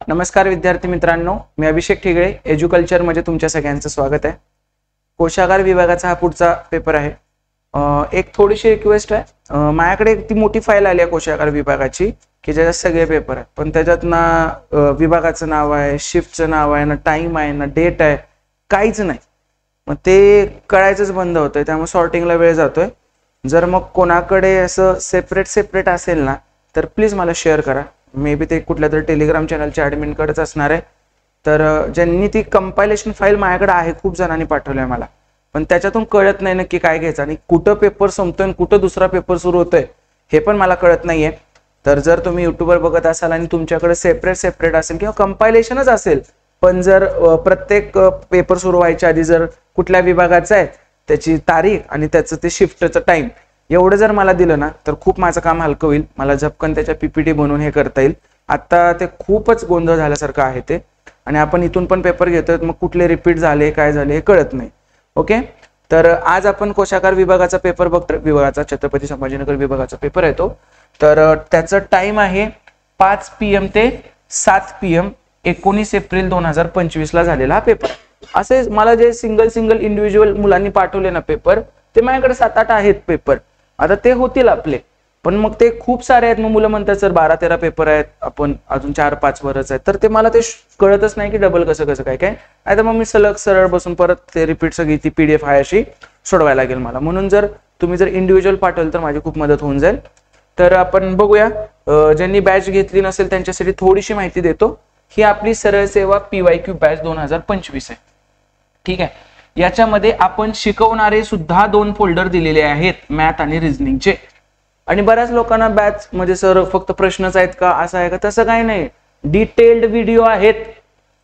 नमस्कार विद्यार्थी मित्रांनो, मी अभिषेक ठिगळे एज्युकल्चर मध्ये तुमच्या सगळ्यांचं स्वागत आहे। कोशागार विभागाचा हा पुढचा पेपर आहे। एक थोडीशी रिक्वेस्ट आहे, माझ्याकडे ती मोठी फाईल आली आहे कोशागार विभागाची की ज्याच्यात सगळे पेपर आहेत, पण त्याच्यात ना विभागाचं नाव आहे, शिफ्टचं नाव आहे, ना टाइम आहे, ना डेट आहे, काहीच नाही। मग ते कळायचंच बंद होतंय, त्यामुळे सॉर्टिंगला वेळ जातोय। जर मग कोणाकडे असं सेपरेट असेल ना तर प्लीज मला शेअर करा। मे बी ते कुठल्या तरी टेलिग्राम चॅनलच्या ॲडमिन कडेच असणार आहे। तर ज्यांनी ती कंपायलेशन फाईल माझ्याकडे आहे, खूप जणांनी पाठवली आहे मला, पण त्याच्यातून कळत नाही नक्की काय घ्यायचं आणि कुठं पेपर संपतोय आणि कुठं दुसरा पेपर सुरू होतोय हे पण मला कळत नाहीये। तर जर तुम्ही यूट्यूबवर बघत असाल आणि तुमच्याकडे सेपरेट असेल किंवा कंपायलेशनच असेल, पण जर प्रत्येक पेपर सुरू व्हायच्या आधी जर कुठल्या विभागाचा आहे त्याची तारीख आणि त्याचं ते शिफ्टचं टाइम एवढं जर मला दिलं ना तर खूप माझं काम हलकं होईल। मला झपकन त्याच्या पीपीटी बनवून हे करता येईल। आता ते खूपच गोंधळ झाल्यासारखं आहे ते, आणि आपण इथून पण पेपर घेतोय, मग कुठले रिपीट झाले काय झाले हे कळत नाही। ओके, तर आज आपण कोशागार विभागाचा पेपर बघतो। विभागाचा छत्रपती संभाजीनगर विभागाचा पेपर आहे तो। तर त्याचा टाइम आहे 5 PM ते 7 PM 19 एप्रिल 2025 ला झालेला हा पेपर। असे मला जे सिंगल इंडिव्हिज्युअल मुलांनी पाठवले ना पेपर, ते माझ्याकडे 7-8 आहेत पेपर। आता ते होतील आपले, पण मग ते खूप सारे आहेत। मग मुलं म्हणतात सर 12-13 पेपर आहेत, आपण अजून 4-5 वरच आहेत। तर ते मला ते कळतच नाही की डबल कसं काय आता मग मी सलग सरळ बसून परत ते रिपीट सगळी ती PDF आहे अशी सोडवायला लागेल मला। म्हणून जर तुम्ही जर इंडिव्हिज्युअल पाठवलं तर माझी खूप मदत होऊन जाईल। तर आपण बघूया, ज्यांनी बॅच घेतली नसेल त्यांच्यासाठी थोडीशी माहिती देतो। ही आपली सरळ सेवा PYQ बॅच 2025 आहे, ठीक आहे। याच्यामध्ये आपण शिकवणारे सुद्धा 2 फोल्डर दिलेले आहेत, मॅथ आणि रिझनिंगचे। आणि बऱ्याच लोकांना बॅच मध्ये सर फक्त प्रश्नच आहेत का, असं आहे का? तसं काही नाही, डिटेल्ड व्हिडिओ आहेत।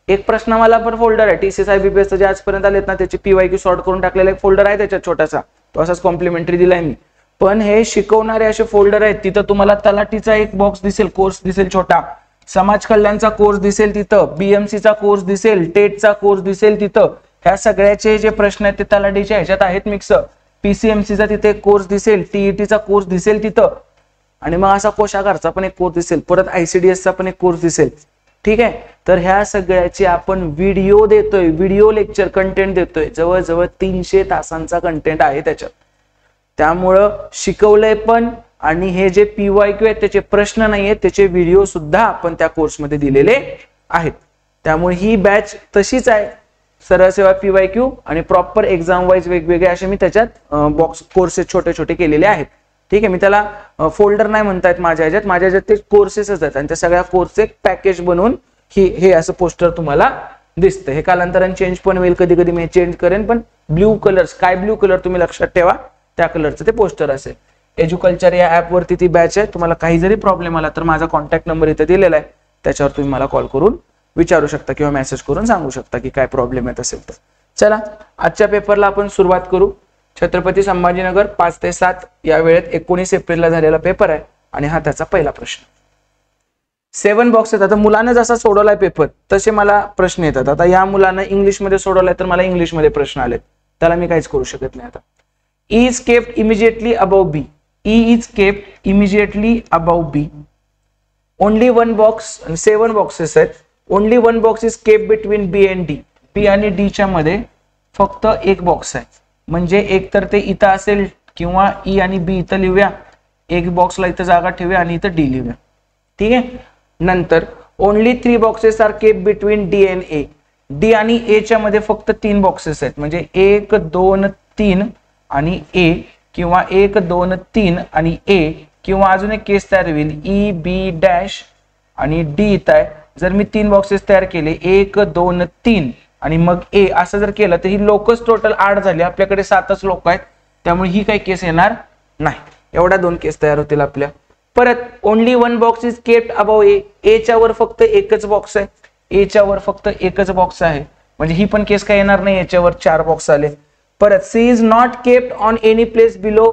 एक प्रश्नमाला पण फोल्डर आहे, TCS-IBPS जे आजपर्यंत आलेत ना त्याची PYQ सॉर्ट करून टाकलेला एक फोल्डर आहे त्याच्यात छोटासा, तो असाच कॉम्प्लिमेंटरी दिलाय मी। पण हे शिकवणारे असे फोल्डर आहेत, तिथं तुम्हाला तलाठीचा एक बॉक्स दिसेल, कोर्स दिसेल छोटा, समाज कल्याणचा कोर्स दिसेल तिथं, BMC चा कोर्स दिसेल, टेटचा कोर्स दिसेल तिथं। ह्या सगळ्याचे जे प्रश्न आहेत ते तलाठीच्या ह्याच्यात आहेत मिक्स। PCMC चा तिथे एक कोर्स दिसेल, TET चा कोर्स दिसेल तिथं, आणि मग असा कोशागारचा पण एक कोर्स दिसेल, परत ICDS चा पण एक कोर्स दिसेल, ठीक आहे। तर ह्या सगळ्याचे आपण व्हिडिओ देतोय, व्हिडिओ लेक्चर कंटेंट देतोय, जवळजवळ 300 तासांचा कंटेंट आहे त्याच्यात। त्यामुळं शिकवलंय पण, आणि हे जे PYQ आहेत त्याचे प्रश्न नाही आहेत, त्याचे व्हिडिओ सुद्धा आपण त्या कोर्समध्ये दिलेले आहेत। त्यामुळे ही बॅच तशीच आहे, सरळ सेवा PYQ आणि प्रॉपर एक्झाम वाईज वेगवेगळे असे मी त्याच्यात बॉक्स कोर्सेस छोटे केलेले आहेत, ठीक आहे। मी त्याला फोल्डर नाही म्हणतायत माझ्या ह्याच्यात ते कोर्सेसच आहेत, आणि त्या सगळ्या कोर्सचे पॅकेज बनवून हे असं पोस्टर तुम्हाला दिसतं। हे कालांतराने चेंज पण होईल, कधी मी चेंज करेन, पण blue colour, sky blue colour तुम्ही लक्षात ठेवा, त्या कलरचं ते पोस्टर असेल। एज्युकल्चर या ऍप वरती ती बॅच आहे। तुम्हाला काही जरी प्रॉब्लेम आला तर माझा कॉन्टॅक्ट नंबर इथे दिलेला आहे, त्याच्यावर तुम्ही मला कॉल करून विचारू शकता किंवा मेसेज करून सांगू शकता की काय प्रॉब्लेम येत असेल तर। चला आजच्या पेपरला आपण सुरुवात करू। छत्रपती संभाजीनगर 5 ते 7 या वेळेत 19 एप्रिलला झालेला पेपर आहे, आणि हा त्याचा पहिला प्रश्न। 7 बॉक्स आहेत। आता मुलांना जसा सोडवलाय पेपर तसे मला प्रश्न येतात। आता या मुलांना इंग्लिशमध्ये सोडवलाय तर मला इंग्लिशमध्ये प्रश्न आलेत, त्याला मी काहीच करू शकत नाही। आता E is kept immediately above B. E is kept immediately above B. Only one box, 7 boxes आहेत। Only one box is kept between B and D. B आणि D च्या मध्ये फक्त एक बॉक्स आहे, म्हणजे एक तर ते इथं असेल किंवा E आणि B इथं लिहूया, एक बॉक्सला इथं जागा ठेवूया आणि इथं D लिहूया, ठीक आहे। नंतर only 3 boxes are kept between D and A. D आणि A च्या मध्ये फक्त 3 बॉक्सेस आहेत, म्हणजे 1, 2, 3 आणि A, किंवा 1, 2, 3 आणि A, किंवा अजून एक केस तयार होईल E, B डॅश आणि D इथं आहे। जर मी 3 बॉक्सेस तयार केले, 1, 2, 3 आणि मग A असं जर केलं तर ही लोकच टोटल 8 झाली। आपल्याकडे 7च लोक आहेत, त्यामुळे ही काही केस येणार नाही। एवढ्या 2 केस तयार होतील आपल्या। परत only one box is kept above A. A च्या वर फक्त एकच बॉक्स आहे, A च्या वर फक्त एकच बॉक्स आहे, म्हणजे ही पण केस काय येणार नाही, याच्यावर 4 बॉक्स आले। परत C is not kept on any place below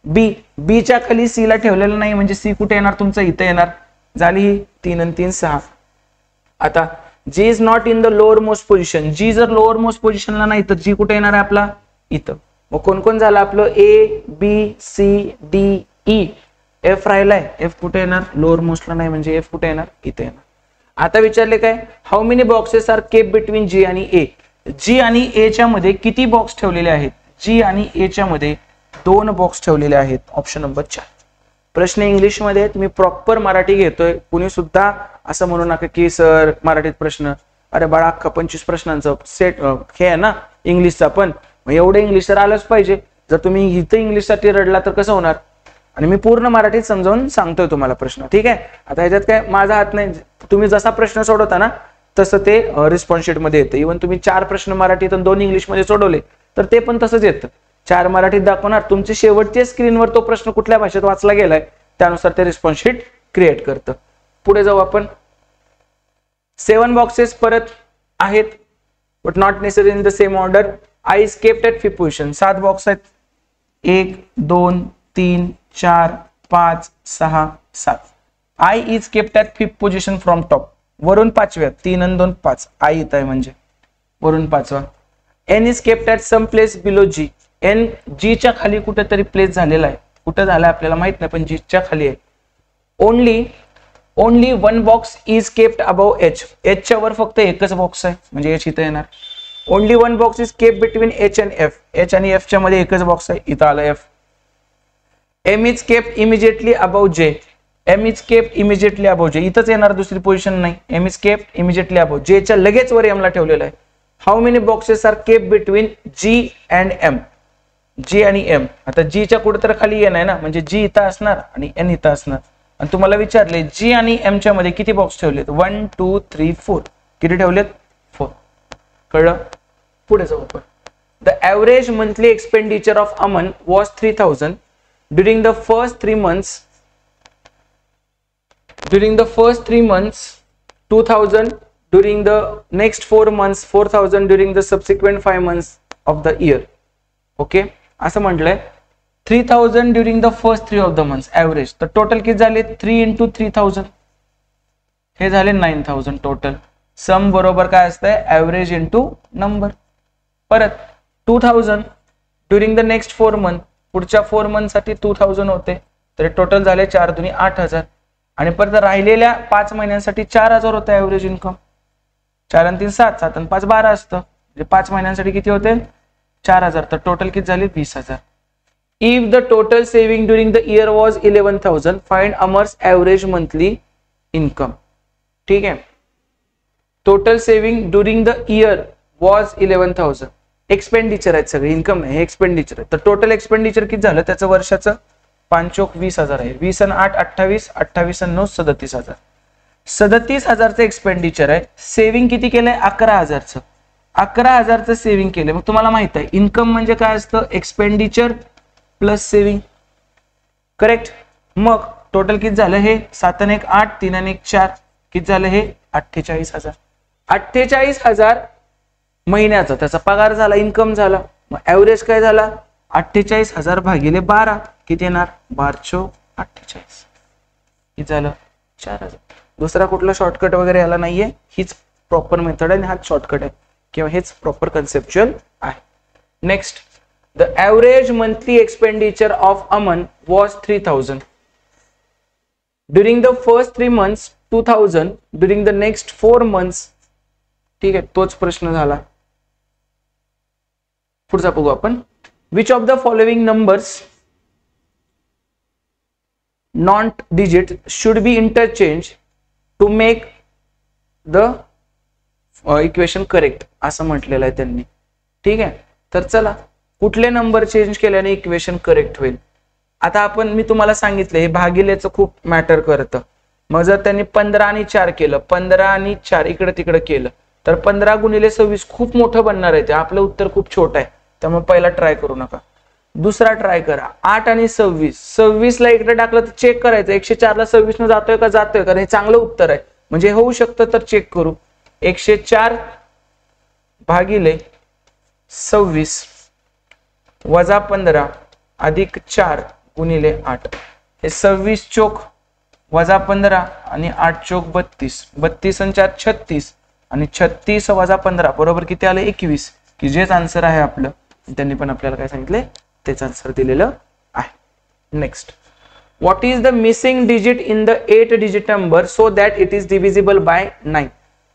B. B च्या खाली C ला ठेवलेलं नाही, म्हणजे C कुठे येणार तुमचं, इथं येणार। झाली ही 3 आणि 3 6। आता G is not in the lower most position. G जर लोअर मोस्ट पोझिशनला नाही तर G कुठे येणार आहे आपला, इथं। मग कोण कोण झालं आपलं, A B C D E, F राहिलाय, F कुठे येणार, लोअर मोस्टला नाही, म्हणजे F कुठे येणार, इथे येणार। आता विचारले काय, how many boxes are kept between G आणि ए. जी आणि ए च्या मध्ये किती बॉक्स ठेवलेले आहेत? जी आणि ए च्या मध्ये 2 बॉक्स ठेवलेले आहेत. Option number 4. प्रश्न इंग्लिश मध्ये आहेत, मी प्रॉपर मराठी घेतोय. कुणी सुद्धा असं म्हणू नका की सर मराठीत प्रश्न, अरे बाळा अख्खा 25 प्रश्नांचं सेट हे आहे ना इंग्लिशचा, पण एवढं इंग्लिश तर आलंच पाहिजे. जर तुम्ही इथं इंग्लिशसाठी रडला तर कसं होणार? आणि मी पूर्ण मराठीत समजावून सांगतोय तुम्हाला प्रश्न, ठीक आहे. आता ह्याच्यात काय माझा हात नाही, तुम्ही जसा प्रश्न सोडवता ना तसं ते रिस्पॉन्स शीट मध्ये येतं. इव्हन तुम्ही 4 प्रश्न मराठीत आणि 2 इंग्लिश मध्ये सोडवले तर ते पण तसंच येतं. 4 मराठीत दाखवणार, तुमची शेवटच्या स्क्रीनवर तो प्रश्न कुठल्या भाषेत वाचला गेलाय त्यानुसार ते रिस्पॉन्स शीट क्रिएट करतं. पुढे जाऊ आपण. 7 बॉक्सेस परत आहेत, but not necessary in the same order. I is kept at 5th position. 7 box आहेत, 1 2 3 4 5 6 7. I is kept at 5th position from top. वरून 5व्या, 3 आणि 2 5. आय येत आहे म्हणजे वरून 5वा. N is kept at some place below G. N G च्या खाली कुठेतरी प्लेस झालेला आहे, कुठे झाला आपल्याला माहित नाही पण जी च्या खाली आहे. Only 1 box is kept above H. H च्या वर फक्त एकच बॉक्स आहे म्हणजे एच इथं येणार. Only 1 box is kept between H and F. H आणि एफ च्या मध्ये एकच बॉक्स आहे, इथं आलं F. M is kept immediately above J. M is kept immediately above J, इथंच येणार, दुसरी पोझिशन नाही. M is kept immediately above J च्या लगेच वर एम ला ठेवलेलं आहे. How many boxes are kept between G and M. G आणि एम. आता जी च्या कुठेतरी खाली एन आहे ना, म्हणजे जी इथं असणार आणि एन इथं असणार. आणि तुम्हाला विचारले जी आणि एम च्या मध्ये किती बॉक्स ठेवलेत? 1 2 3 4. किती ठेवलेत? 4. कळलं? पुढे जाऊ आपण. The average monthly expenditure of Aman was 3000 during the first 3 months. During the first 3 months, 2000 during the next 4 months, 4000 during the subsequent 5 months of the year. Okay, असं म्हटलंय 3000 during the first 3 of the months average. तर total किती झाले? 3 into 3000 हे झाले 9000 total. सम बरोबर काय असतंय? Average into number. परत 2000 ड्युरिंग द नेक्स्ट 4 months, पुढच्या 4 months साठी 2000 होते, तर टोटल झाले 4 दुनी 8000. आणि परत राहिलेल्या 5 महिन्यांसाठी 4000 होतं ॲव्हरेज इन्कम. 4 आणि 3 7, 7 आणि 5 12 असतं, म्हणजे 5 महिन्यांसाठी किती होते? 4000. तर टोटल किती झाले? 20000. If the total saving during the year was 11000, find अमर्स average monthly income. ठीक आहे, total saving during the year was 11000. Expenditure आहेत सगळे, इन्कम नाही, हे एक्सपेंडिचर आहे. तर टोटल एक्सपेंडिचर किती झालं त्याचं वर्षाचं? 5 चोक 20,000 आहे. 20 आणि 8 28, 28 आणि 9 37,000. 37,000चं एक्सपेंडिचर आहे. सेव्हिंग किती केलंय? 11,000चं. 11,000चं सेव्हिंग केलंय. मग तुम्हाला माहित आहे इन्कम म्हणजे काय असतं? Expenditure plus saving. करेक्ट. मग टोटल किती झालं? हे 7 आणि 1 8, 3 आणि 1 4. किती झालं हे? 48,000. 48,000 महिन्याचा त्याचा पगार झाला, इन्कम झाला. मग ॲव्हरेज काय झाला? 48,000 भागिले 12 किती येणार? 12 चोक 48. किती झालं? 4000. दुसरा कुठला शॉर्टकट वगैरे याला नाहीये, हीच प्रॉपर मेथड आहे आणि हाच शॉर्टकट आहे किंवा हेच प्रॉपर कन्सेप्च्युअल आहे. Next, the average monthly expenditure of Aman was 3000 during the first 3 months, 2000 during the next 4 months. ठीक आहे, तोच प्रश्न झाला. पुढचा बघू आपण. Which of the following numbers not digit should be interchanged to make the equation correct असं म्हटलेलं आहे त्यांनी. ठीक आहे, तर चला कुठले नंबर चेंज केल्याने इक्वेशन करेक्ट होईल. आता आपण मी तुम्हाला सांगितलं हे भागिलेचं खूप मॅटर करतं. मग जर त्यांनी 15 आणि 4 केलं, 15 आणि 4 इकडे तिकडे केलं तर 15 गुणिले 26 खूप मोठं बनणार आहे. ते आपलं उत्तर खूप छोटं आहे, त्यामुळे पहिला ट्राय करू नका. दुसरा ट्राय करा. 8 आणि 26, 26 ला इकडे टाकलं तर चेक करायचं 104 ला 26 न जातोय का जातोय का. हे चांगलं उत्तर आहे म्हणजे होऊ शकतं, तर चेक करू. 104 भागिले 26 वजा 15 अधिक 4 गुणिले 8. हे 26 चोक वजा 15 आणि 8 चोक 32. 32 आणि 4 36 आणि 36 वजा 15 बरोबर किती आलं? 21. की जेच आन्सर आहे आपलं. त्यांनी पण आपल्याला काय सांगितले तेच आन्सर दिलेलं आहे. Next, what is the missing digit in the 8 digit number so that it is divisible by 9.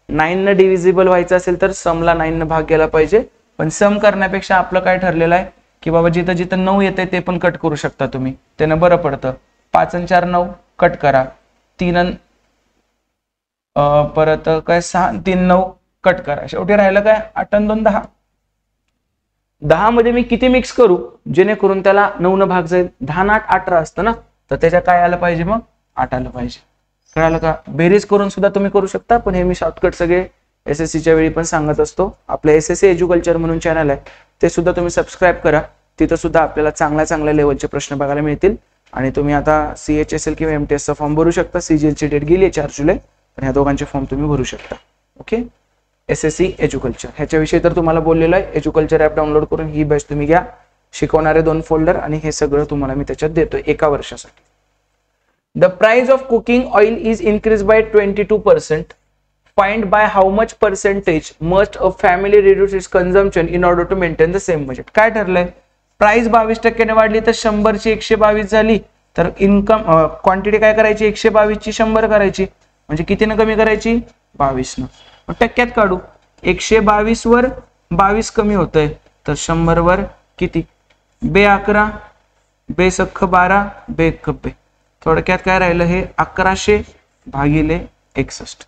9 न डिव्हिजिबल व्हायचं असेल तर समला 9 न भाग गेला पाहिजे, पण सम करण्यापेक्षा आपलं काय ठरलेलं आहे की बाबा जिथं जिथं 9 येते ते पण कट करू शकता तुम्ही, त्यानं बरं पडतं. 5 आणि 4 9 कट करा, 3 परत काय 6 आणि 3 9 कट करा, शेवटी राहिलं काय 8 आणि 2 10. 10 मध्ये मी किती मिक्स करू जेणेकरून त्याला 9 न भाग जाईल. 10 8 18 असतं ना, तर त्याच्या काय आलं पाहिजे मग 8 आलं पाहिजे. कळालं का? बेरीज करून सुद्धा तुम्ही करू शकता, पण हे मी शॉर्टकट सगळे एसएससीच्या वेळी पण सांगत असतो. आपलं एसएससी एज्युकल्चर म्हणून चॅनल आहे, ते सुद्धा तुम्ही सबस्क्राईब करा. तिथं सुद्धा आपल्याला चांगल्या लेवलचे प्रश्न बघायला मिळतील. आणि तुम्ही आता CHSL किंवा MTS चा फॉर्म भरू शकता. CGL ची डेट गेली 4 जुलै, पण ह्या दोघांचे फॉर्म तुम्ही भरू शकता. ओके, एसएससी एज्युकल्चर ह्याच्याविषयी तर तुम्हाला बोललेलं आहे. एज्युकल्चर ऍप डाउनलोड करून ही बॅच तुम्ही घ्या. शिकवणारे 2 फोल्डर आणि हे सगळं तुम्हाला मी त्याच्यात देतोय एका वर्षासाठी. The price of cooking oil is increase by 22%. Find by how much percentage must a family reduce its consumption in order to maintain the same budget. काय ठरलंय? प्राइस 22% वाढली तर 100 ची 122 झाली, तर इन्कम क्वांटिटी काय करायची 122 ची 100 करायची, म्हणजे कितीनं कमी करायची 22 न. टक्क्यात काढू, 122 वर 22 कमी होतंय तर 100 वर किती, बे 11 बे सख्ख 12 बे 1 थोडक्यात काय राहिलं हे 1100 भागिले 61.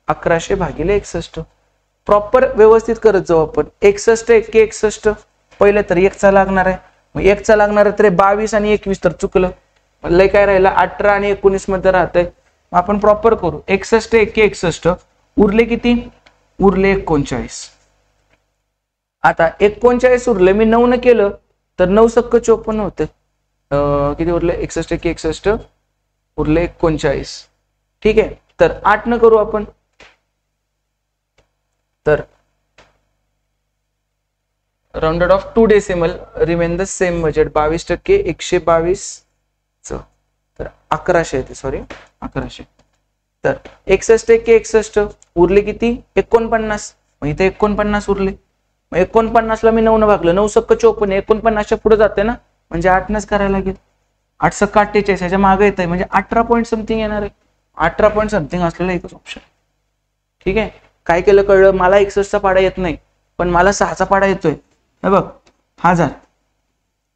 1100 भागिले 61 प्रॉपर व्यवस्थित करत जाऊ आपण. 61 एक्के 61 पहिले तर 1 चा लागणार आहे, मग 1 चा लागणार आहे तर 22 आणि 21 तर चुकलं, लय काय राहिलं 18 आणि 19 मध्ये राहतंय. आपण प्रॉपर करू. 61 एक्के 61 उरले किती, उरले 39. आता 39 उरले, मी 9 न केलं तर 9 सक्क 54 होते. किती उरले 61 एक्के 61 उरले 39. ठीक आहे, तर 8 न करू आपण, तर rounded off 2 decimal remain the same budget. 22% 122 तर 1100 येते, सॉरी 1100. तर 61 एक्के 61 उरले किती 49, मग इथे 49 उरले. मग 49 ला मी 9 न भागलं, 9 सक्क 54, 49च्या पुढे जाते ना, म्हणजे 8 नच करायला लागेल. 8 सक्क 48 ह्याच्या मागे येत आहे, म्हणजे 18 पॉईंट समथिंग येणार आहे. 18 पॉईंट समथिंग असलेला एकच ऑप्शन. ठीक आहे, काय केलं कळलं? मला 61चा पाडा येत नाही, पण मला 6चा पाडा येतोय. हे बघ 1000,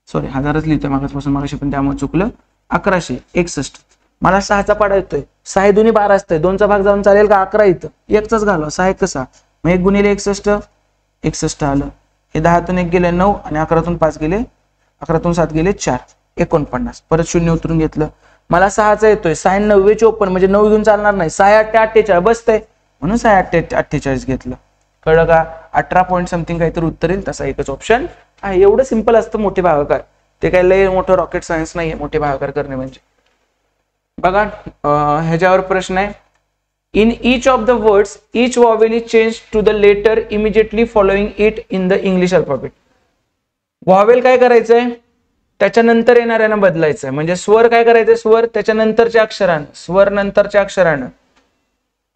सॉरी 1000च लिहितोय मागासपासून, मागाशी पण त्यामुळे चुकलं. 1161 मला 6चा पाडा येतोय. 6 दुनी 12 असतंय, 2चा भाग जाऊन चालेल का? 11 इथं 1चाच घालवा, 6 1 6, मग 1 गुणिले 61 61 आलं. हे 10 तून 1 गेले 9 आणि 11 तून 5 गेले, 11 तून 7 गेले 4, 49. परत 0 उतरून घेतलं. मला 6चा येतोय, 6 9 54, म्हणजे 9 घेऊन चालणार नाही, 6 8 48 बसतंय, म्हणून 6 8 48 घेतलं. कळलं का? 18 पॉईंट समथिंग काहीतरी उत्तर येईल, तसा एकच ऑप्शन आहे. एवढं सिंपल असतं मोठे भागाकार, ते काही लय मोठं रॉकेट सायन्स नाहीये मोठे भागाकार करणे म्हणजे. बघा ह्याच्यावर प्रश्न आहे. In each of the words each vowel is change to the letter immediately following it in the English alphabet. Vowel काय करायचंय त्याच्यानंतर येणाऱ्यानं बदलायचंय, म्हणजे स्वर काय करायचंय, स्वर त्याच्यानंतरच्या अक्षरानं, स्वर नंतरच्या अक्षरानं.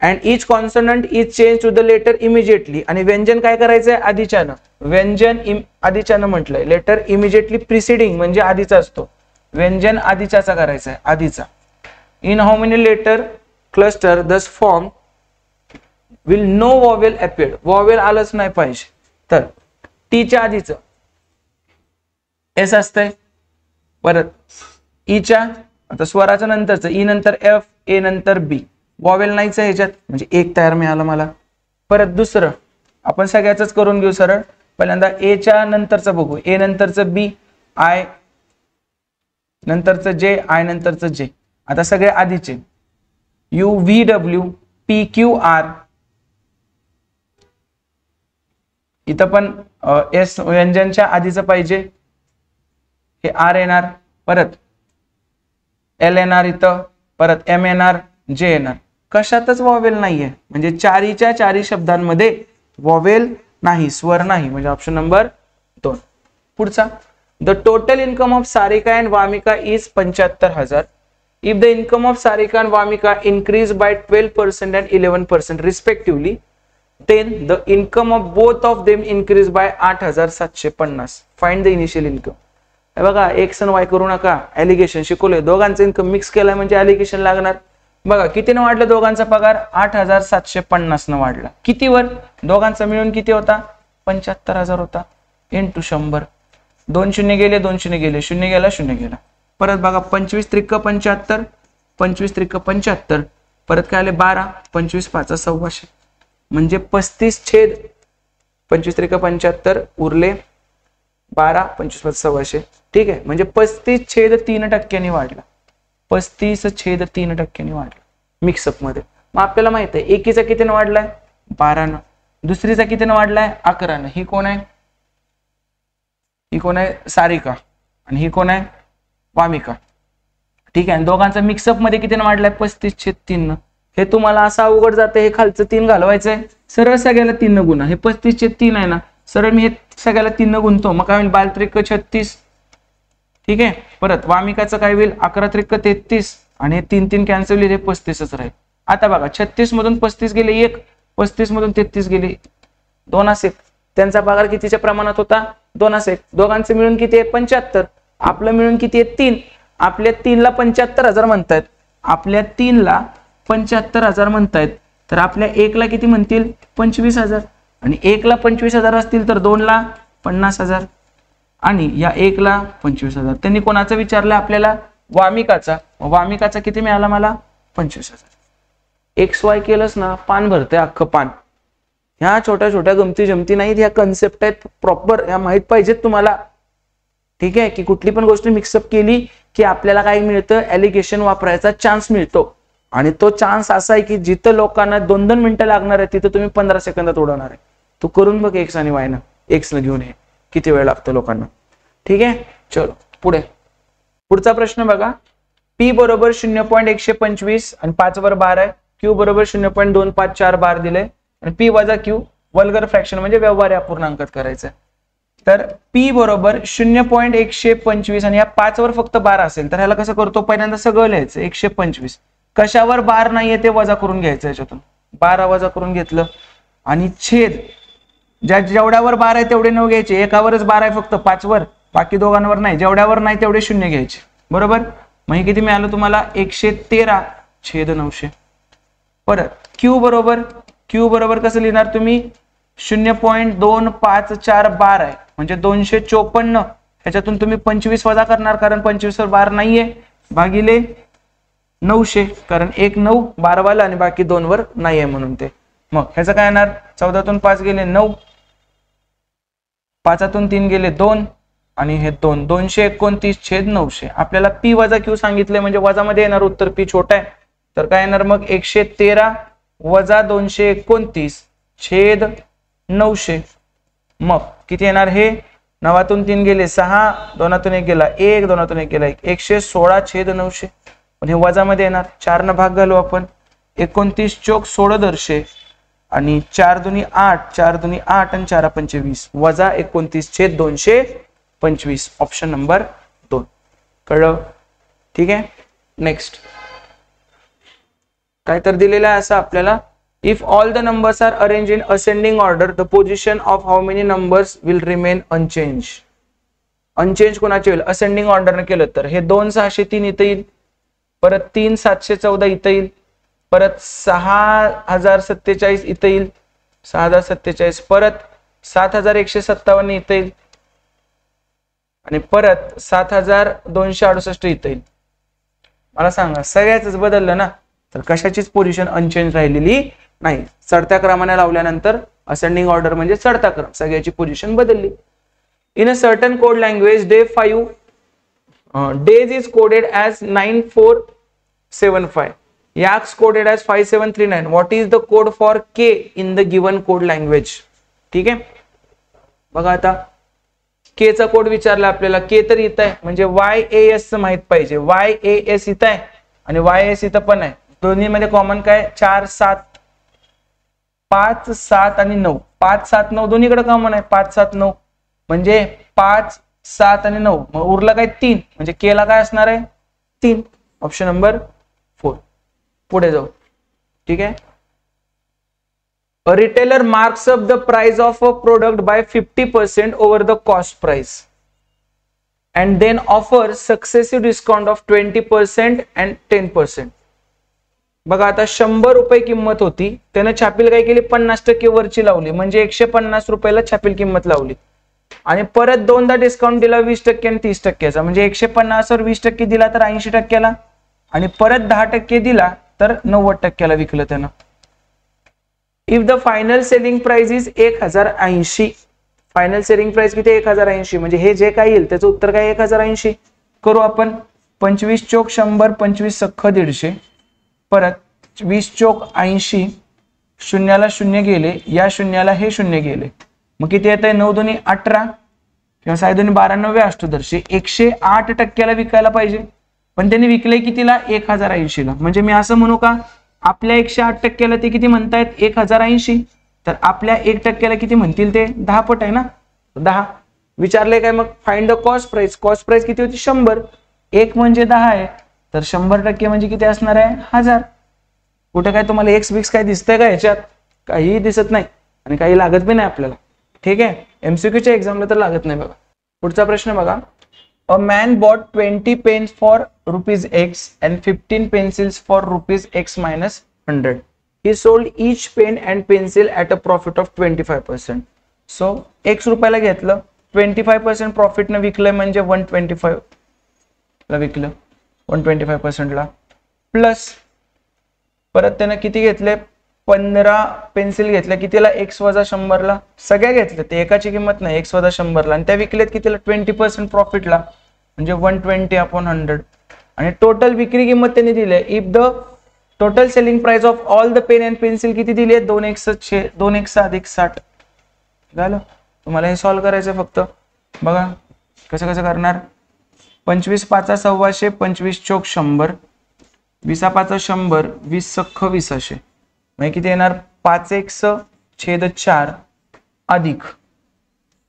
And each consonant is change to the letter immediately. आणि व्यंजन काय करायचंय आधीच्यानं, व्यंजन आधीच्यानं म्हटलंय. लेटर इमिजिएटली प्रिसिडिंग म्हणजे आधीचा असतो, व्यंजन आधीच्याचा करायचंय, आधीचा. In how many letter cluster does form will no vowel appeared. Vowel आलंच नाही पाहिजे, तर टीच्या आधीचं एस असतंय. परत ईच्या आता स्वराच्या नंतरचं ई नंतर एफ, ए नंतर बी. वॉवेल नाहीच आहे ह्याच्यात, म्हणजे 1 तयार मिळालं मला. परत दुसरं आपण सगळ्याच करून घेऊ सरळ. पहिल्यांदा ए च्या नंतरचं बघू, ए नंतरचं बी, आय नंतरचं जे, आय नंतरचं जे. आता सगळे आधीचे U V W P Q R. इथं पण एस व्यंजनच्या आधीचं पाहिजे, हे आर येणार. परत एल येणार इथं, परत एम येणार, जे येणार. कशातच वॉवेल नाहीये, म्हणजे चारीच्या चारी शब्दांमध्ये वॉवेल नाही, स्वर नाही, म्हणजे ऑप्शन नंबर 2. पुढचा. The total income of Sarika and Vamika is 75,000. If the income of Sarika and Vamika increase by 12% and 11% respectively, then the income of both of them increase by 8,750. Find the initial income. बघा x आणि Y करू नका, allegation शिकवलंय, दोघांचं income mix केलाय म्हणजे allegation लागणार. बघा कितीनं वाढलं दोघांचा पगार, 8,750 न वाढला. कितीवर, दोघांचा मिळून किती होता, 75,000 होता, इंटू 100. 2 शून्य गेले, 2 शून्य गेले, शून्य गेला, शून्य गेला. परत बघा 25 त्रिक 75, 25 त्रिक 75, परत काय आले 12, 25 5 1,600, म्हणजे 35/25 त्रिक 75 उरले 12, 25 5 1,600. ठीक आहे, म्हणजे 35/3% वाढला, 35/3% वाढला मिक्सअप मध्ये. मग आपल्याला माहित आहे एकीचा कितीनं वाढलाय, 12 दुसरीचा कितीनं वाढलाय, 11. ही कोण आहे, ही कोण आहे, सारिका, आणि ही कोण आहे, वामिका. ठीक आहे, दोघांचा मिक्सअप मध्ये कितीनं वाढलाय, 35/3. हे तुम्हाला असं अवघड जातं, हे खालचं 3 घालवायचंय, सरळ सगळ्याला 3 गुणा. हे 35/3 आहे ना, सरळ मी हे सगळ्याला 3 गुणतो, मग काय होईल, 12 त्रिक 36. ठीक आहे, परत वामिकाचं काय होईल, 11 त्रिक 33, आणि 3 3 कॅन्सल होईल, हे 35च राहील. आता बघा 36 मधून 35 गेले 1, 35 मधून 33 गेले 2 असे. त्यांचा पगार कितीच्या प्रमाणात होता, 2 असे. दोघांचे मिळून किती आहे, 75. आपलं मिळून किती आहे, 3. आपल्या 3ला 75,000 म्हणतायत, आपल्या 3ला 75,000 म्हणतायत, तर आपल्या 1ला किती म्हणतील, 25,000. आणि 1ला 25,000 असतील तर 2ला 50,000, आणि या 1ला 25,000. त्यांनी कोणाचं विचारलं आपल्याला, वामिकाचा. वामिकाचा किती मिळाला मला, 25,000. XY केलंच ना, पान भरते अख्खं पान. ह्या छोट्या छोट्या गमती जमती नाहीत, ह्या कन्सेप्ट आहेत प्रॉपर, ह्या माहित पाहिजेत तुम्हाला. ठीक आहे, की कुठली पण गोष्ट मिक्सअप केली की आपल्याला काय मिळतं, ॲलिगेशन वापरायचा चान्स मिळतो. आणि तो चान्स असा आहे की जिथं लोकांना 2-2 मिनिटं लागणार आहे तिथं तुम्ही 15 सेकंदात उडवणार आहे. तू करून बघ एक्स आणि वाय न, एक्स न घेऊन ये, किती वेळ लागतो लोकांना. ठीक आहे, चलो पुढे. पुढचा प्रश्न बघा, P बरोबर 0.125 आणि 5 वर बार आहे, Q बरोबर 0.254 बार दिले, आणि P वजा Q वल्गर फ्रॅक्शन म्हणजे व्यवहार्य अपूर्णांकात करायचं. तर P बरोबर 0.125 आणि या 5 वर फक्त बार असेल तर ह्याला कसं करतो, पहिल्यांदा सगळं लिहायचं 125. कशावर बार नाहीये ते वजा करून घ्यायचं, याच्यातून 12 वजा करून घेतलं, आणि छेद जेवढ्यावर बार आहे तेवढे 9 घ्यायचे. एकावरच बार आहे फक्त, 5 वर, बाकी दोघांवर नाही. जेवढ्यावर नाही तेवढे 0 घ्यायचे, बरोबर. मग हे किती मिळालं तुम्हाला, 113/900. परत Q बरोबर कसं लिहिणार तुम्ही, 0.254 बार आहे म्हणजे 254. ह्याच्यातून तुम्ही 25 वजा करणार, कारण 25 वर बार नाहीये, भागिले 900, कारण 1 9 12 वाला आणि बाकी 2 वर नाहीये म्हणून ते. मग ह्याचं काय येणार, 14तून 5 गेले 9, 5तून 3 गेले 2, आणि हे 2, 229/900. आपल्याला P वजा Q सांगितले म्हणजे वजा मध्ये येणार उत्तर, P छोटा आहे, तर काय येणार मग 113 वजा 229/900. मग किती येणार, हे 9तून 3 गेले 6, 2तून 1 गेला 1, 2तून 1 गेला 1, 116/900. पण हे वजा मध्ये येणार, 4 न भाग घालू आपण, 29 चौक 16 आणि 4 दुनी 8, 4 दुनी 8 आणि 4 पंचे 20, वजा 29/225. Option number 2. कळलं, ठीक आहे. नेक्स्ट काय तर दिलेलं आहे असं आपल्याला, if all the numbers are arrange in ascending order the position of how many numbers will remain unchange. Unchange कोणाचे होईल, असेंडिंग ऑर्डरने केलं तर हे 2,603 इथं येईल, परत 3,714 इथं येईल, परत 6,047 इथं येईल, 6,047, परत 7,157 इथं येईल, आणि परत 7,268 इथं येईल. मला सांगा सगळ्याच बदललं ना, तर कशाचीच पोझिशन अनचेंज राहिलेली नाही. चढत्या क्रमाने लावल्यानंतर असेंडिंग ऑर्डर म्हणजे चढता क्रम, सगळ्याची पोझिशन बदलली. In a certain code language day 5 days is coded as 9475, Yaks coded as 5739. What is the code for K in the given code language? ठीक आहे, बघा आता K चा कोड विचारला आपल्याला, K तर इथं आहे म्हणजे YAS माहित पाहिजे, YAS इथं आहे आणि YAS इथं पण आहे. दोन्ही मध्ये कॉमन काय, 4 7 5 7 आणि 9, 5 7 9 दोन्हीकडे कॉमन आहे, 5 7 9 म्हणजे 5 7 आणि 9, मग उरला काय 3, म्हणजे K ला काय असणार आहे 3. Option number 4. पुढे जाऊ, ठीक आहे. A retailer marks up the price of a product by 50% over the cost price. And then offer successive discount of 20% and 10%. बघा आता 100 रुपये किंमत होती, त्यानं छापील काय केली 50% वरची लावली, म्हणजे 150 रुपयाला छापील किंमत लावली. आणि परत दोनदा डिस्काउंट दिला 20% आणि 30%चा, म्हणजे 150 वर 20% दिला तर 80%ला, आणि परत 10% दिला तर 90%ला विकलं त्यानं. If the final selling price is 1080, final selling price किती 1080, म्हणजे हे जे काय येईल त्याचं उत्तर काय 1080. करू आपण. 25 चोक 100, 25 सख्ख 150, परत 20 चोक 80, शून्याला शून्य गेले, या शून्याला हे शून्य गेले, मग किती येत आहे 9 दुनी 18 किंवा 6 दुनी 12 9 अष्टदर्शी 108%ला विकायला पाहिजे, पण त्यांनी विकले कितीला 1080ला. म्हणजे मी असं म्हणू का आपल्या 108%ला ते किती म्हणतायत 1080, तर आपल्या 1%ला किती म्हणतील ते 10 पट आहे ना, 10. विचारले काय मग find the cost price. Cost price किती होती 100, 1 म्हणजे 10 आहे, तर 100% म्हणजे किती असणार आहे 1000. कुठे काय तुम्हाला एक्स बिक्स काय दिसतंय का ह्याच्यात, काही दिसत नाही आणि काही लागत बी नाही आपल्याला. ठीक आहे, एमसीक्यूच्या एक्झामला तर लागत नाही. बघा पुढचा प्रश्न बघा. A man bought 20 pens for ₹X and 15 pencils for ₹X minus 100. He sold each pen and pencil at a profit of 25%. So X रुपयाला घेतलं, 25% प्रॉफिट न विकलंय, म्हणजे 125 ला विकलं, 125% ला, प्लस परत त्यानं किती घेतले 15 पेन्सिल घेतल्या, कितीला X वजा 100 ला, सगळ्या घेतल्या, ते एकाची किंमत नाही, X वजा 100 ला, आणि त्या विकलेत कितीला 20% प्रॉफिटला, म्हणजे 120/100. आणि टोटल विक्री किंमत त्यांनी दिली आहे. If the total selling price of all the pen and pencil किती दिली आहे 2x अधिक 60. झालं. तुम्हाला हे सॉल्व्ह करायचं फक्त. बघा कसं कसं करणार. 25 5 100, 25 चोक 100, 20 5 100, 20 सख्ख 2000, म्हणजे किती येणार 5x/4 अधिक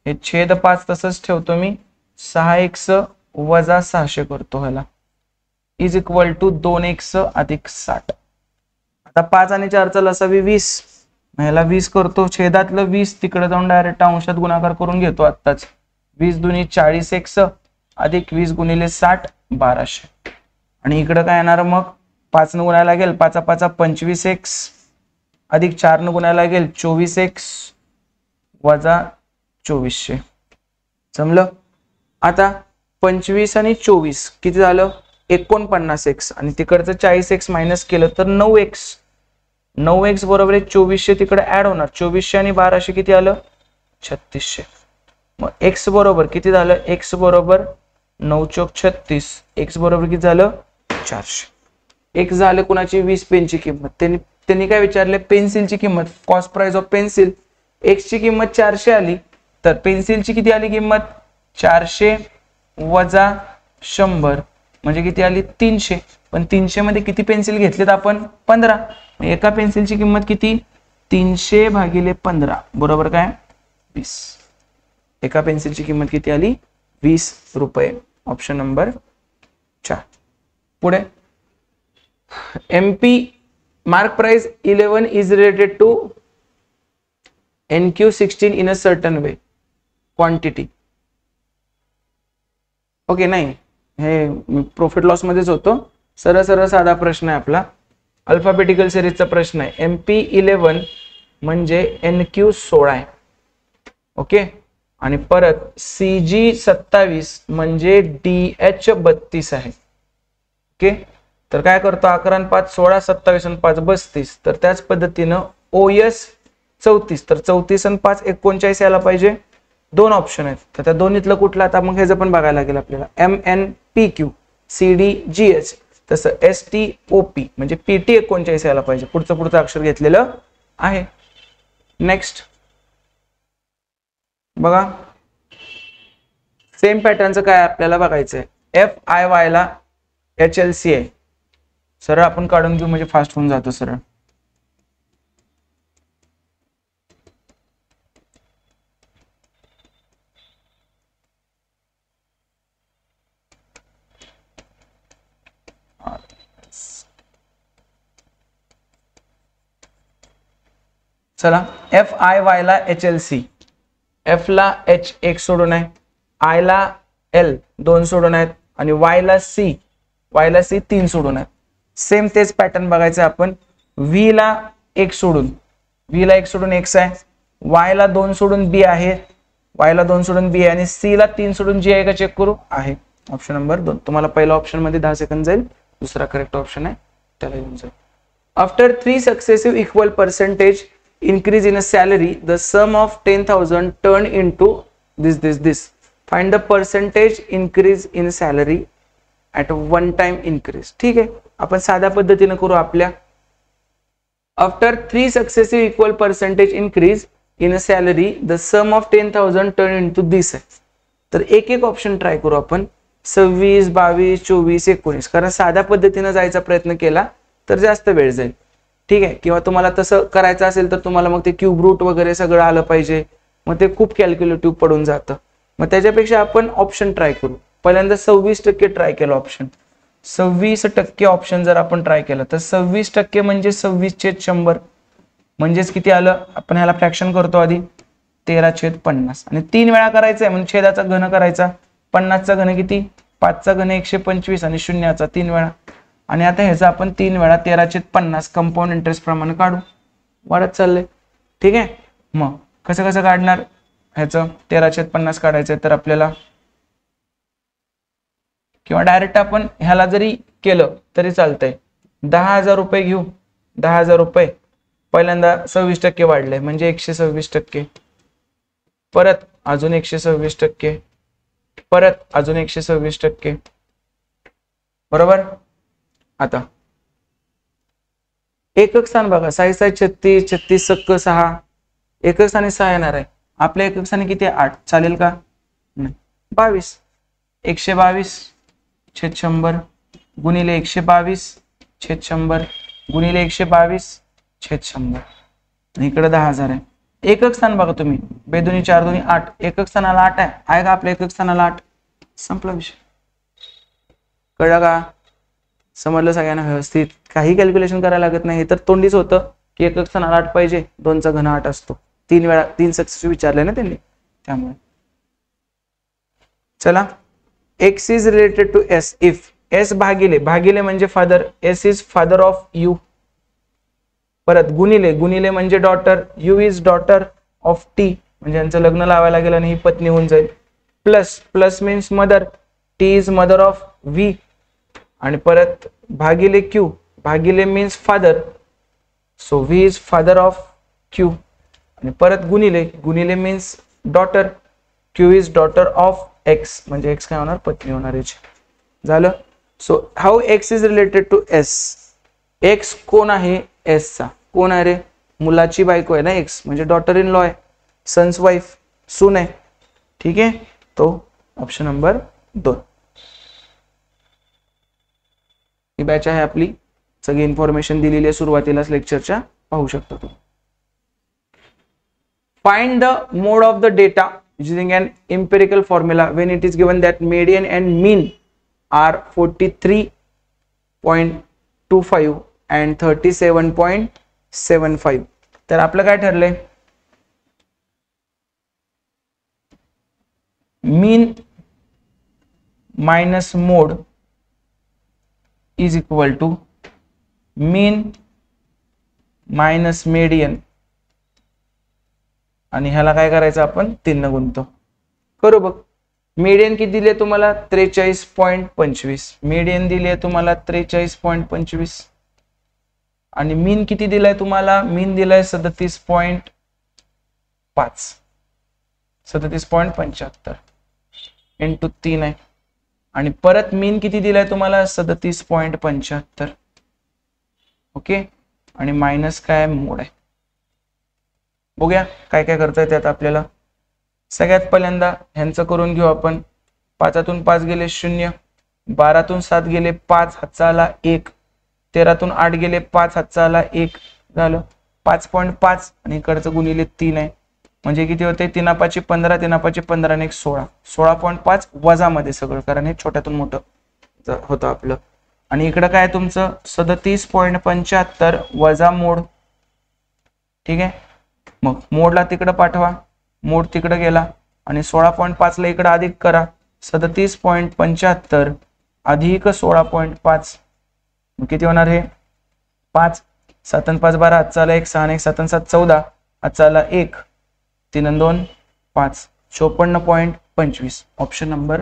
हे छेद 5 तसंच ठेवतो मी, 6x वजा 600 करतो ह्याला, इज इक्वल टू 2x अधिक 60. आता 5 आणि 4चा लसावी 20, ह्याला 20 करतो, छेदातलं 20 तिकडे जाऊन डायरेक्ट अंशात गुणाकार करून घेतो आत्ताच. 20 दुनी 40x अधिक 20 गुणिले 60 1200. आणि इकडे काय येणार मग 5 न गुणायला लागेल, 5 5 25x अधिक 4 न गुणायला लागेल 24x वजा 2400. समजलं. आता 25 आणि 24 किती झालं 49x, आणि तिकडचं 40x मायनस केलं तर 9x. 9x बरोबर 2400 तिकडे ऍड होणार, 2400 आणि 1200 किती आलं 3600. मग x बरोबर किती झालं, x बरोबर 9 चोक 36, x बरोबर किती झालं 400. x झालं कुणाची 20 पेनची किंमत. त्यांनी काय विचारले पेन्सिलची किंमत, cost price of pencil. x ची किंमत 400 आली, तर पेन्सिलची किती आली किंमत 400 वजा 100, म्हणजे किती आली 300. पण 300 मध्ये किती पेन्सिल घेतलेत आपण 15, एका पेन्सिलची किंमत किती 300 भागिले 15 बरोबर काय 20. एका पेन्सिलची किंमत किती आली 20 रुपये. Option number 4. पुढे MP mark price 11 is related to NQ16 in a certain way quantity. Okay नाही, हे प्रॉफिट लॉस मध्येच होतो. सरळ सरळ साधा प्रश्न आहे आपला, अल्फाबेटिकल सिरीजचा प्रश्न आहे. MP11 म्हणजे NQ16 आहे. ओके, आणि परत CG27 म्हणजे DH32 आहे. ओके, तर काय करतो 11 आणि 5 16, 27 आणि 5 32, तर त्याच पद्धतीनं OS 34, तर 34 आणि 5 39 यायला पाहिजे. 2 ऑप्शन आहेत, तर त्या दोन्हीतलं कुठलं आता मग ह्याचं पण बघायला लागेल आपल्याला. MNPQ CDGH, तसं STOP म्हणजे PT 39 यायला पाहिजे. पुढचं अक्षर घेतलेलं आहे. नेक्स्ट बघा, सेम पॅटर्नचं काय आपल्याला बघायचंय. FIY ला HLC आहे. सरळ आपण काढून घेऊ म्हणजे फास्ट होऊन जातो सरळ. चला, FIY ला HLC, F ला H 1 सोडून आहे, I ला एल 2 सोडून आहेत आणि वाय ला सी 3 सोडून आहेत. सेम तेच पॅटर्न बघायचं आपण. व्ही ला 1 सोडून एक्स आहे, वाय ला 2 सोडून बी आहे, आणि सी ला 3 सोडून जी आहे का चेक करू, आहे. Option number 2. तुम्हाला पहिला ऑप्शन मध्ये 10 सेकंद जाईल, दुसरा करेक्ट ऑप्शन आहे त्याला येऊन जाईल. After 3 successive equal percentage increase in a salary, the sum of 10,000 turn into this. Find the percentage increase in salary at one time increase. ठीक आहे, आपण साध्या पद्धतीने करू. आपल्या after 3 successive equal percentage increase in a salary, the sum of 10,000 turn into this आहे. तर एक एक ऑप्शन ट्राय करू आपण. 26, 22, 24, 19. कारण साध्या पद्धतीने जायचा प्रयत्न केला तर जास्त वेळ जाईल. ठीक आहे, किंवा तुम्हाला तसं करायचं असेल तर तुम्हाला मग ते क्यूब रूट वगैरे सगळं आलं पाहिजे, मग ते खूप कॅल्क्युलेटिव्ह पडून जातं. मग त्याच्यापेक्षा आपण ऑप्शन ट्राय करू. पहिल्यांदा 26% ट्राय केलं ऑप्शन. 26% ऑप्शन जर आपण ट्राय केलं तर 26% म्हणजे 26/100 म्हणजेच किती आलं. आपण ह्याला फ्रॅक्शन करतो आधी, 13/50 आणि 3 वेळा करायचं आहे म्हणजे छेदाचा घन करायचा. 50चा घन किती, 5चा घन 125 आणि शून्याचा 3 वेळा. आणि आता ह्याचा आपण 3 वेळा 13/50 कंपाऊंड इंटरेस्ट प्रमाणे काढू. वाढत चाललंय. ठीक आहे, मग कसं काढणार ह्याचं 13/50 काढायचंय तर आपल्याला, किंवा डायरेक्ट आपण ह्याला जरी केलं तरी चालतंय. 10,000 रुपये घेऊ. 10,000 रुपये पहिल्यांदा 26% वाढले म्हणजे 126%, परत अजून 126%, परत अजून 126%. बरोबर. आता एकक स्थान बघा, 6 36, 36 सक्क 6, एकक स्थानी 6 येणार आहे. आपल्या एकक स्थानी किती 8, चालेल का, नाही. 22, 122/100 गुणिले 122/100 गुणिले 122/100 आणि इकडे 10,000 आहे. एकक स्थान बघा तुम्ही, 2 दूनी 4 दूनी 8, एकक स्थानाला 8 आहे का आपल्या एकक स्थानाला 8. संपला विषय. कळलं का, समजलं सगळ्यांना व्यवस्थित. काही कॅल्क्युलेशन करायला लागत नाही. तर तोंडीच होतं की एकक स्थानाला 8 पाहिजे, 2चा घन 8 असतो. 3 सक्सेस विचारले ना त्यांनी, त्यामुळे. चला, x is related to s if s भागिले म्हणजे father, s is father of u. परत गुणिले म्हणजे daughter, u is daughter of t म्हणजे यांचं लग्न लावायला लागेल आणि ही पत्नी होऊन जाईल. Plus means mother, t is mother of v. आणि परत भागिले q, भागिले means father, so v is father of q. आणि परत गुणिले means daughter, q is daughter of x म्हणजे x काय होणार, पत्नी होणार याची. झालं. So how x is related to s. x कोण आहे, s चा कोण आहे रे, मुलाची बायको आहे ना x, म्हणजे डॉटर इन लॉ आहे, सन्स वाईफ, सून आहे. ठीक आहे, तो ऑप्शन नंबर 2. ही बॅच आहे आपली, सगळी इन्फॉर्मेशन दिलेली आहे सुरुवातीलाच लेक्चरच्या, पाहू शकता तुम्ही. Find the mode of the data using an empirical formula when it is given that median and mean are 43.25 and 37.75. तर आपलं काय ठरलंय, mean minus mode is equal to mean minus median, आणि ह्याला काय करायचं आपण 3 ने गुणतो. करू बघ. मीडियन किती दिले तुम्हाला, 43.25. मीडियन दिले तुम्हाला 43.25 आणि मीन किती दिलाय तुम्हाला, मीन दिलाय 37.5, 37.75 इंटू 3 आहे. आणि परत मीन किती दिलाय तुम्हाला, 37.75. ओके, आणि मायनस काय मोड आहे. बघूया काय काय करता येते आता आपल्याला. सगळ्यात पहिल्यांदा ह्यांचं करून घेऊ आपण. 5तून 5 गेले 0, 12तून 7 गेले 5, हातचा आला 1, 13तून 8 गेले 5, हातचा आला 1, झालं 5.5 आणि इकडचं गुणिले 3 आहे म्हणजे किती होते, 3×5 = 15, 3×5 = 15 आणि 1 16, 16.5 वजा मध्ये सगळं, कारण हे छोट्यातून मोठं होतं आपलं. आणि इकडं काय तुमचं 37.75 वजा मोड. ठीक आहे, मग मोडला तिकडे पाठवा, मोड तिकडे गेला आणि 16.5 ला इकडे अधिक करा, 37.75 अधिक 16.5 किती होणार हे 5 7 आणि 5 12 हातचा आला 1 6 आणि 1 7 आणि 7 14 हातचा आला 1 3 आणि 2 5 54.25 ऑप्शन नंबर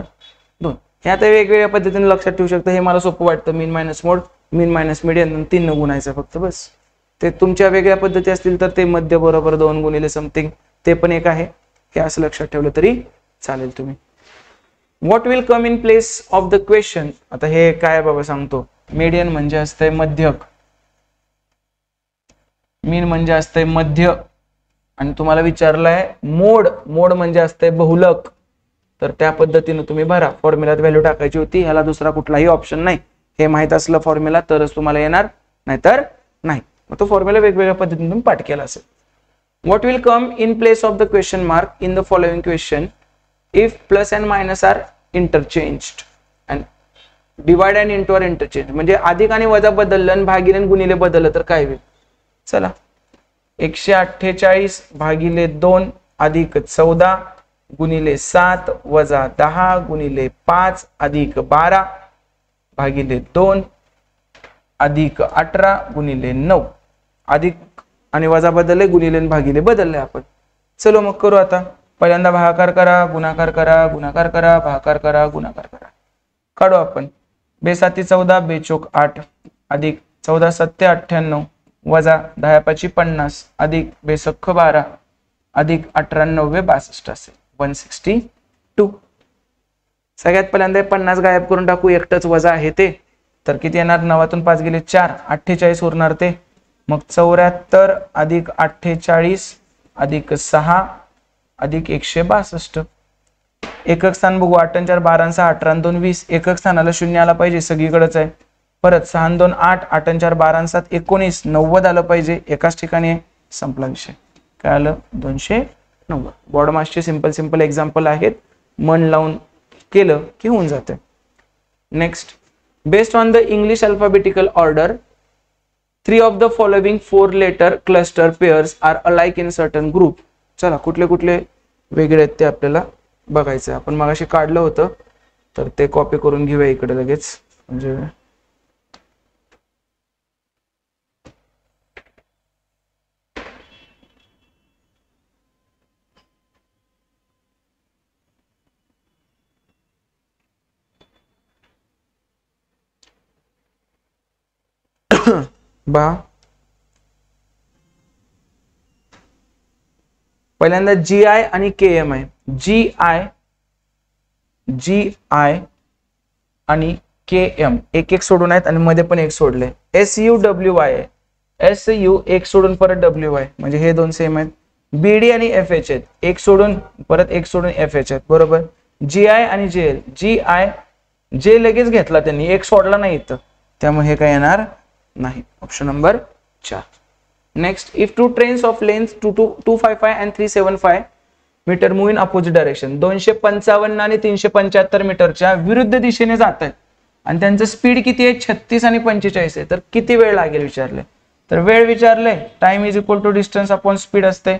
2. हे आता वेगवेगळ्या पद्धतीने लक्षात ठेवू शकता. हे मला सोपं वाटतं मीन मायनस मोड मीन मायनस मीडियन 3 न गुणायचं फक्त बस. ते तुमच्या वेगळ्या पद्धती असतील तर ते मध्य बरोबर 2 गुणिले समथिंग ते पण एक आहे. हे असं लक्षात ठेवलं तरी चालेल तुम्ही. What will come in place of the question. आता हे काय बाबा सांगतो. मीडियन म्हणजे असतंय मध्यक, मीन म्हणजे असतंय मध्य आणि तुम्हाला विचारलंय मोड, मोड म्हणजे असतंय बहुलक. तर त्या पद्धतीने तुम्ही भरा. फॉर्म्युलात व्हॅल्यू टाकायची होती, ह्याला दुसरा कुठलाही ऑप्शन नाही. हे माहित असलं फॉर्म्युला तरच तुम्हाला येणार, नाहीतर नाही. मग तो फॉर्म्युला वेगवेगळ्या पद्धतीने तुम्ही पाठ केला असेल. What will come in place of the question mark in the following question if plus and minus are interchanged and divide and into are interchange. म्हणजे अधिक आणि वजा बदललं आणि भागिले आणि गुणिले बदललं तर काय होईल. चला 148 भागिले 2 अधिक 14 गुणिले 7 वजा 10 गुणिले 5 अधिक 12 भागिले 2 अधिक 18 गुणिले 9. अधिक आणि वजा बदलले, गुणिले आणि भागिले बदलले आपण. चलो मग करू आता. पहिल्यांदा भागाकार करा, गुणाकार करा, गुणाकार करा, भागाकार करा, गुणाकार करा. काढू आपण. 2 7 14 2 चोक 8 अधिक 14 7 98 वजा 10 5 50 अधिक 2 सख्ख 12 अधिक 18 9 62 असेल 162. सगळ्यात पहिल्यांदा 50 गायब करून टाकू. एकटच वजा आहे ते, तर किती येणार. 9 5 गेले 4 48 उरणार ते. मग 74 अधिक 48 अधिक 6 अधिक 162. एकक स्थान बघू. 8 4 12 6 18 2 20. एकक स्थानाला 0 आला पाहिजे, सगळीकडेच आहे. परत 6 2 8 8 4 12 7 19 90 आलं पाहिजे, एकाच ठिकाणी आहे. संपला विषय. काय आलं 290. बॉर्ड मासचे सिंपल सिंपल एक्झाम्पल आहेत, मन लावून केलं की होऊन जाते. Next. Based on the English alphabetical order 3 of the following 4 letter cluster pairs are alike in certain group. चला कुठले कुठले वेगळे आहेत ते आपल्याला बघायचं. आपण मगाशी काढलं होतं तर ते कॉपी करून घेऊया इकडे लगेच. म्हणजे बा पहिल्यांदा GI आणि KM आहे. GI आणि KM एक एक सोडून आहेत आणि मध्ये पण एक सोडले. SUWY आहे. SU एक सोडून परत WY म्हणजे हे दोन सेम आहेत. BD आणि FH आहेत. एक सोडून परत एक सोडून FH आहेत. बरोबर. GI आणि JL. GI J लगेच घेतला त्यांनी, एक सोडला नाही इथं, त्यामुळे हे काय येणार नाही. Option number 4. Next. If two trains of length 255 and 375 metre move in opposite direction. 255 आणि 375 मीटरच्या विरुद्ध दिशेने जात आहेत आणि त्यांचं स्पीड किती आहे 36 आणि 45 आहे. तर किती वेळ लागेल विचारले. तर वेळ विचारले. Time is equal to distance upon speed असते.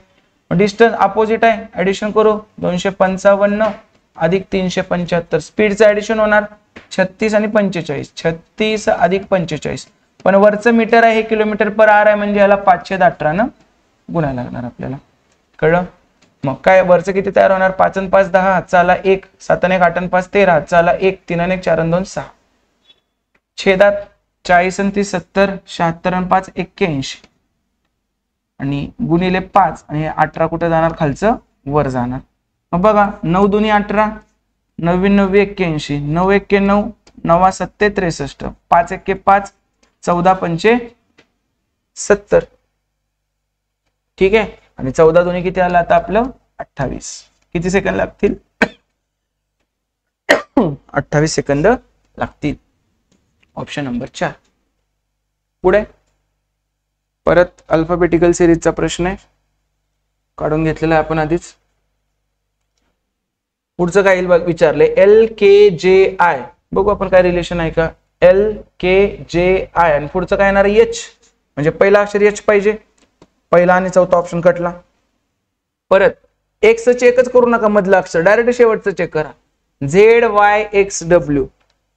डिस्टन्स अपोजिट आहे, ऍडिशन करू. 255 अधिक 375. स्पीडचं ऍडिशन होणार 36 आणि 45. 36 अधिक 45. पण वरचं मीटर आहे, हे किलोमीटर पर आवर आहे, म्हणजे याला 518 न गुणायला लागणार आपल्याला. कळलं. मग काय वरचं किती तयार होणार. 5 आणि 5 10 हातचा आला 1 7 आणि 1 8 आणि 5 13 हातचा आला 1 3 आणि 1 4 आणि 2 6. छेदात 40 आणि 30 70 76 आणि 5 81 आणि गुणिले 5 आणि 18 कुठे जाणार खालचं वर जाणार. मग बघा 9 2 18 9 9 81 9 1 9 9 7 63 5 1 5 14 5 70. ठीक आहे. आणि 14 दोन्ही किती आला आता आपलं 28. किती सेकंद लागतील 28 सेकंद लागतील. Option number 4. पुढे परत अल्फाबेटिकल सिरीजचा प्रश्न आहे, काढून घेतलेला आहे आपण आधीच. पुढचं काय विचारले. LKJI बघू आपण काय रिलेशन आहे का. LKJI आणि पुढचं काय येणार H म्हणजे पहिला अक्षर H पाहिजे. पहिला आणि चौथा ऑप्शन कटला. परत X चेकच करू नका, मधला अक्षर डायरेक्ट शेवटचं चेक करा. ZYXW,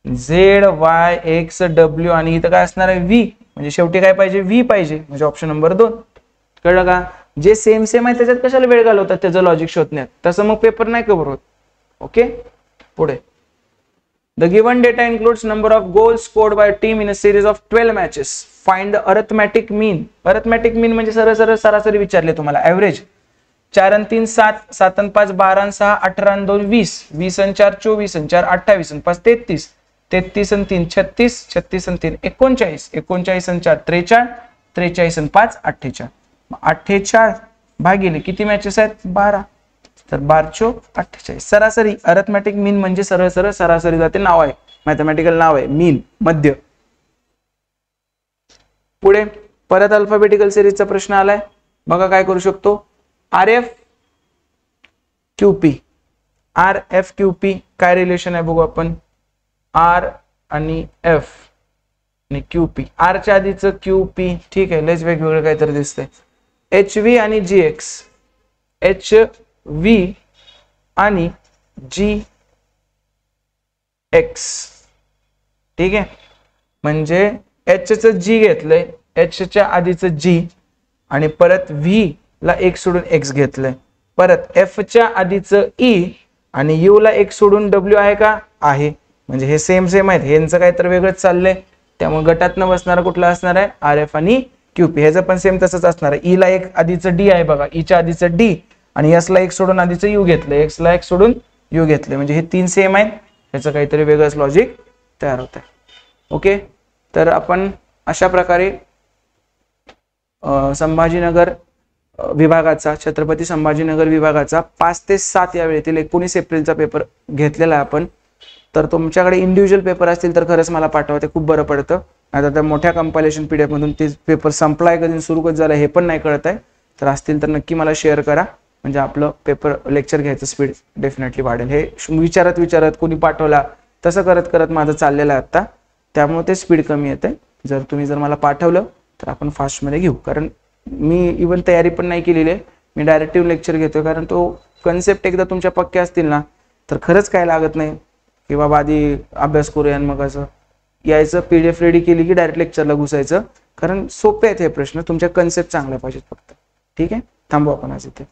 ZYXW आणि इथं काय असणार आहे V, म्हणजे शेवटी काय पाहिजे V पाहिजे, म्हणजे ऑप्शन नंबर 2. कळलं का? जे सेम सेम आहे त्याच्यात कशाला वेळ घालवतात त्याचं लॉजिक शोधण्यात, तसं मग पेपर नाही कव्हर होत. ओके, पुढे. The given data includes number of goals scored by a team in a series of 12 matches. Find the arithmetic mean. Arithmetic mean म्हणजे सरळ सरासरी विचारले तुम्हाला. Average 4 आणि 3 7, 7 आणि 5 12 आणि 6 18 आणि 2 20, 20 आणि 4 24 आणि 4 28 आणि 5 33, 33 आणि 3 36, 36 आणि 3 39, 39 आणि 4 43, 43 आणि 5 48. 48 भागिले किती मॅचेस आहेत? 12, तर 12 चोक 48. सरासरी अरिथमॅटिक मीन म्हणजे सरळ सरासरी जाते, नाव आहे, मॅथमॅटिकल नाव आहे, मीन मध्य. पुढे परत अल्फाबेटिकल सिरीजचा प्रश्न आलाय बघा. काय करू शकतो? RFQP, RFQP काय रिलेशन आहे बघू आपण. R आणि F आणि QP, R च्या आधीचं QP, ठीक आहे, लयच वेगवेगळं काहीतरी दिसतंय. HV आणि GX, HV आणि GX, ठीक आहे, म्हणजे H च G घेतलंय, H च्या आधीचं G आणि परत V ला एक सोडून X घेतलंय, परत F च्या आधीचं E आणि U ला एक सोडून W आहे का? आहे, म्हणजे हे सेम सेम आहेत, यांचं काहीतरी वेगळंच चाललंय. त्यामुळे गटातनं बसणारा कुठला असणार आहे? RF आणि QP. ह्याचं पण सेम तसंच असणार आहे. E ला एक आधीचं D आहे बघा, E च्या आधीचं D आणि S ला एक सोडून आधीचं U घेतलंय, X ला एक सोडून U घेतलंय, म्हणजे हे 3 सेम आहेत, ह्याचं काहीतरी वेगळंच लॉजिक तयार होत आहे. ओके, तर आपण अशा प्रकारे संभाजीनगर विभागाचा, छत्रपती संभाजीनगर विभागाचा 5 ते 7 या वेळेतील 19 एप्रिलचा पेपर घेतलेला आहे आपण. तर तुमच्याकडे इंडिव्हिज्युअल पेपर असतील तर खरंच मला पाठवा, ते खूप बरं पडतं. आता त्या मोठ्या कंपायलेशन PDF मधून ते पेपर संपलाय कधी सुरू कधी झालं हे पण नाही कळत आहे. तर असतील तर नक्की मला शेअर करा, म्हणजे आपलं पेपर लेक्चर घ्यायचं स्पीड डेफिनेटली वाढेल. हे विचारत कोणी पाठवला तसं करत माझं चाललेलं आहे आता, त्यामुळे ते स्पीड कमी येते. जर मला पाठवलं तर आपण फास्टमध्ये घेऊ, कारण मी इव्हन तयारी पण नाही केलेली आहे, मी डायरेक्टिव्ह लेक्चर घेतो. कारण तो कन्सेप्ट एकदा तुमच्या पक्के असतील ना तर खरंच काय लागत नाही की बाबा आधी अभ्यास करूया आणि मग असं यायचं. PDF रेडी केली की डायरेक्ट लेक्चरला घुसायचं, कारण सोपे आहेत हे प्रश्न, तुमच्या कन्सेप्ट चांगल्या पाहिजेत फक्त. ठीक आहे, थांबू आपण आज इथे.